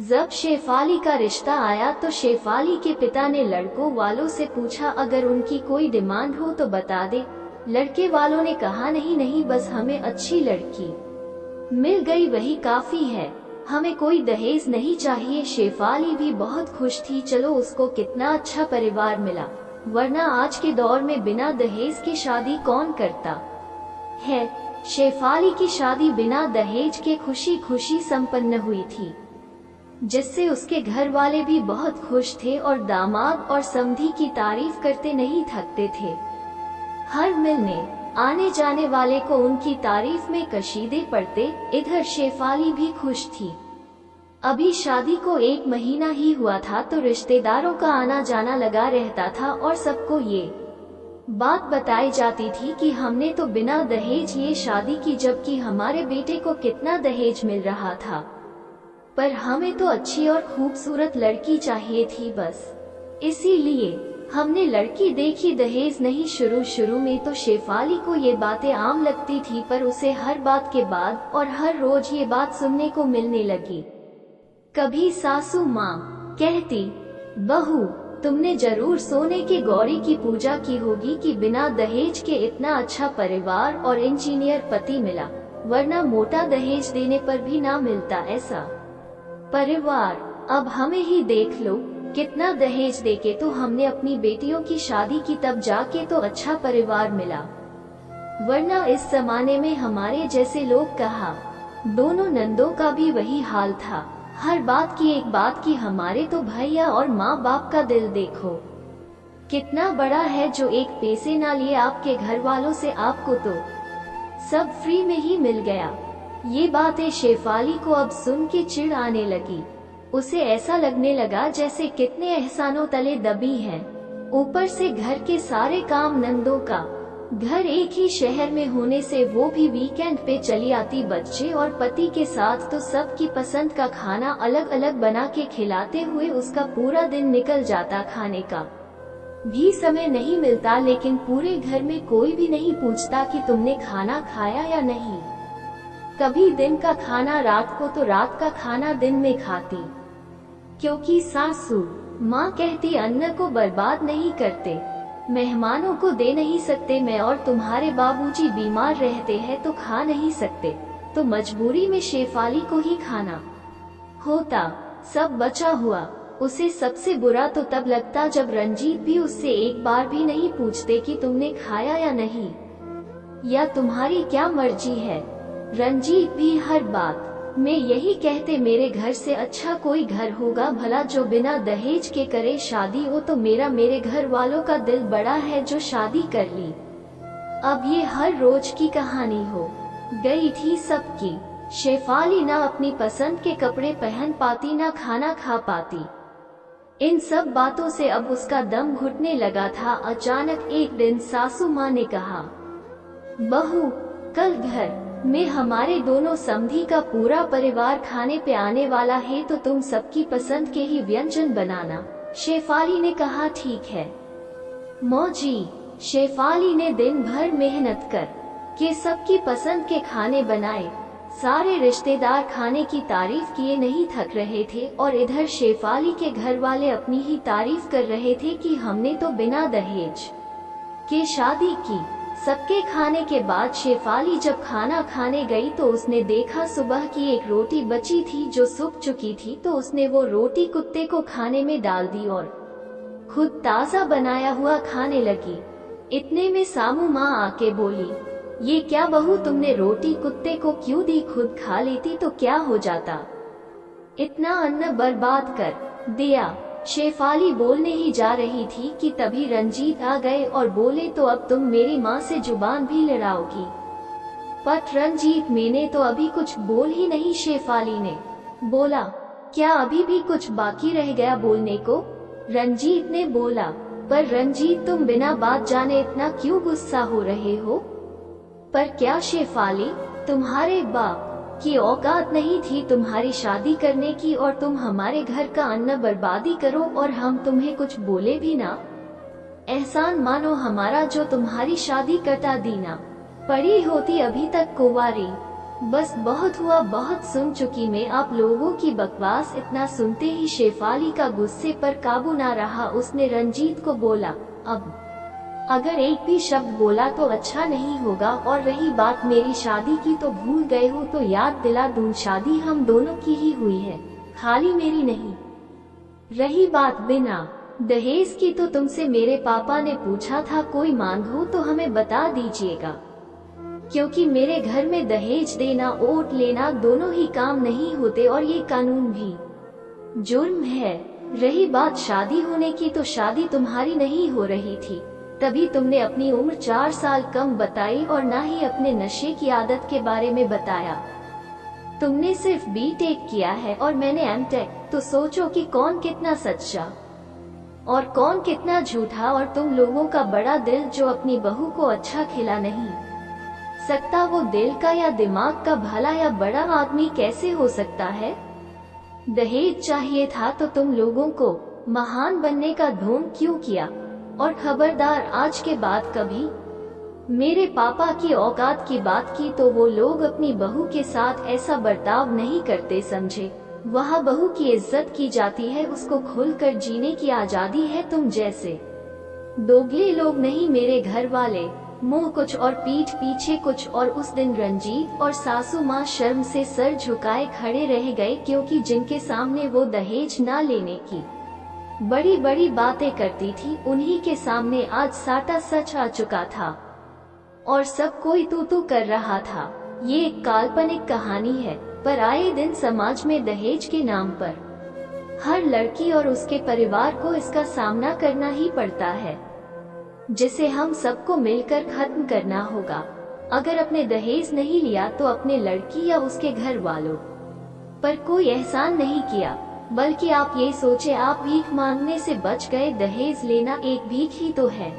जब शेफाली का रिश्ता आया तो शेफाली के पिता ने लड़कों वालों से पूछा, अगर उनकी कोई डिमांड हो तो बता दे। लड़के वालों ने कहा, नहीं नहीं, बस हमें अच्छी लड़की मिल गई वही काफी है, हमें कोई दहेज नहीं चाहिए। शेफाली भी बहुत खुश थी, चलो उसको कितना अच्छा परिवार मिला, वरना आज के दौर में बिना दहेज के शादी कौन करता है। शेफाली की शादी बिना दहेज के खुशी खुशी संपन्न हुई थी, जिससे उसके घर वाले भी बहुत खुश थे और दामाद और समधी की तारीफ करते नहीं थकते थे। हर मिलने आने जाने वाले को उनकी तारीफ में कशीदे पड़ते। इधर शेफाली भी खुश थी। अभी शादी को 1 महीना ही हुआ था तो रिश्तेदारों का आना जाना लगा रहता था और सबको ये बात बताई जाती थी कि हमने तो बिना दहेज ये शादी की, जबकि हमारे बेटे को कितना दहेज मिल रहा था, पर हमें तो अच्छी और खूबसूरत लड़की चाहिए थी बस, इसीलिए हमने लड़की देखी, दहेज नहीं। शुरू में तो शेफाली को ये बातें आम लगती थी, पर उसे हर बात के बाद और हर रोज ये बात सुनने को मिलने लगी। कभी सासू माँ कहती, बहू तुमने जरूर सोने के गौरी की पूजा की होगी कि बिना दहेज के इतना अच्छा परिवार और इंजीनियर पति मिला, वरना मोटा दहेज देने पर भी ना मिलता ऐसा परिवार। अब हमें ही देख लो, कितना दहेज देके तो हमने अपनी बेटियों की शादी की, तब जाके तो अच्छा परिवार मिला, वरना इस जमाने में हमारे जैसे लोग कहा। दोनों नंदों का भी वही हाल था। हर बात की एक बात की, हमारे तो भैया और माँ बाप का दिल देखो कितना बड़ा है, जो एक पैसे ना लिए आपके घर वालों से, आपको तो सब फ्री में ही मिल गया। ये बातें शेफाली को अब सुन के चिढ़ आने लगी। उसे ऐसा लगने लगा जैसे कितने एहसानों तले दबी है। ऊपर से घर के सारे काम नंदों का, घर एक ही शहर में होने से वो भी वीकेंड पे चली आती बच्चे और पति के साथ, तो सबकी पसंद का खाना अलग अलग बना के खिलाते हुए उसका पूरा दिन निकल जाता। खाने का भी समय नहीं मिलता, लेकिन पूरे घर में कोई भी नहीं पूछता कि तुमने खाना खाया या नहीं। कभी दिन का खाना रात को तो रात का खाना दिन में खाती, क्योंकि सासू माँ कहती अन्न को बर्बाद नहीं करते, मेहमानों को दे नहीं सकते। मैं और तुम्हारे बाबूजी बीमार रहते हैं तो खा नहीं सकते, तो मजबूरी में शेफाली को ही खाना होता। सब बचा हुआ उसे सबसे बुरा तो तब लगता जब रंजीत भी उससे एक बार भी नहीं पूछते कि तुमने खाया या नहीं, या तुम्हारी क्या मर्जी है। रंजीत भी हर बात में यही कहते, मेरे घर से अच्छा कोई घर होगा भला जो बिना दहेज के करे शादी हो, तो मेरे घर वालों का दिल बड़ा है जो शादी कर ली। अब ये हर रोज की कहानी हो गई थी सबकी। शेफाली ना अपनी पसंद के कपड़े पहन पाती, ना खाना खा पाती। इन सब बातों से अब उसका दम घुटने लगा था। अचानक एक दिन सासू माँ ने कहा, बहू कल घर में हमारे दोनों समधी का पूरा परिवार खाने पे आने वाला है, तो तुम सबकी पसंद के ही व्यंजन बनाना। शेफाली ने कहा, ठीक है मौजी। शेफाली ने दिन भर मेहनत कर के सबकी पसंद के खाने बनाए। सारे रिश्तेदार खाने की तारीफ किए नहीं थक रहे थे, और इधर शेफाली के घर वाले अपनी ही तारीफ कर रहे थे कि हमने तो बिना दहेज के शादी की। सबके खाने के बाद शेफाली जब खाना खाने गई तो उसने देखा सुबह की एक रोटी बची थी जो सूख चुकी थी, तो उसने वो रोटी कुत्ते को खाने में डाल दी और खुद ताज़ा बनाया हुआ खाने लगी। इतने में सामू माँ आके बोली, ये क्या बहू, तुमने रोटी कुत्ते को क्यों दी? खुद खा लेती तो क्या हो जाता, इतना अन्न बर्बाद कर दिया। शेफाली बोलने ही जा रही थी कि तभी रंजीत आ गए और बोले, तो अब तुम मेरी माँ से जुबान भी लड़ाओगी? पर रंजीत, मैंने तो अभी कुछ बोल ही नहीं। शेफाली ने बोला, क्या अभी भी कुछ बाकी रह गया बोलने को? रंजीत ने बोला, पर रंजीत तुम बिना बात जाने इतना क्यों गुस्सा हो रहे हो? पर क्या शेफाली, तुम्हारे बाप की औकात नहीं थी तुम्हारी शादी करने की, और तुम हमारे घर का अन्न बर्बादी करो और हम तुम्हें कुछ बोले भी ना? एहसान मानो हमारा जो तुम्हारी शादी कटा दी ना पड़ी होती, अभी तक कुंवारी बस बहुत हुआ, बहुत सुन चुकी मैं आप लोगों की बकवास। इतना सुनते ही शेफाली का गुस्से पर काबू ना रहा। उसने रंजीत को बोला, अब अगर एक भी शब्द बोला तो अच्छा नहीं होगा। और रही बात मेरी शादी की तो भूल गए हो तो याद दिला दूं, शादी हम दोनों की ही हुई है, खाली मेरी नहीं। रही बात बिना दहेज की तो तुमसे मेरे पापा ने पूछा था, कोई मांग हो तो हमें बता दीजिएगा, क्योंकि मेरे घर में दहेज देना वोट लेना दोनों ही काम नहीं होते और ये कानून भी जुर्म है। रही बात शादी होने की तो शादी तुम्हारी नहीं हो रही थी, तभी तुमने अपनी उम्र 4 साल कम बताई और ना ही अपने नशे की आदत के बारे में बताया। तुमने सिर्फ बीटेक किया है और मैंने एमटेक, तो सोचो कि कौन कितना सच्चा और कौन कितना झूठा। और तुम लोगों का बड़ा दिल जो अपनी बहू को अच्छा खिला नहीं सकता, वो दिल का या दिमाग का भला या बड़ा आदमी कैसे हो सकता है। दहेज चाहिए था तो तुम लोगों को महान बनने का ढोंग क्यों किया। और खबरदार, आज के बाद कभी मेरे पापा की औकात की बात की तो वो लोग अपनी बहू के साथ ऐसा बर्ताव नहीं करते, समझे। वहाँ बहू की इज्जत की जाती है, उसको खुलकर जीने की आजादी है। तुम जैसे दोगले लोग नहीं, मेरे घर वाले मुंह कुछ और पीठ पीछे कुछ। और उस दिन रंजीत और सासू माँ शर्म से सर झुकाए खड़े रह गए, क्योंकि जिनके सामने वो दहेज ना लेने की बड़ी बड़ी बातें करती थी, उन्हीं के सामने आज साटा सच आ चुका था और सब कोई तू तू कर रहा था। ये एक काल्पनिक कहानी है, पर आए दिन समाज में दहेज के नाम पर हर लड़की और उसके परिवार को इसका सामना करना ही पड़ता है, जिसे हम सबको मिलकर खत्म करना होगा। अगर अपने दहेज नहीं लिया तो अपने लड़की या उसके घर वालों पर कोई एहसान नहीं किया, बल्कि आप ये सोचे आप भीख मांगने से बच गए। दहेज लेना एक भीख ही तो है।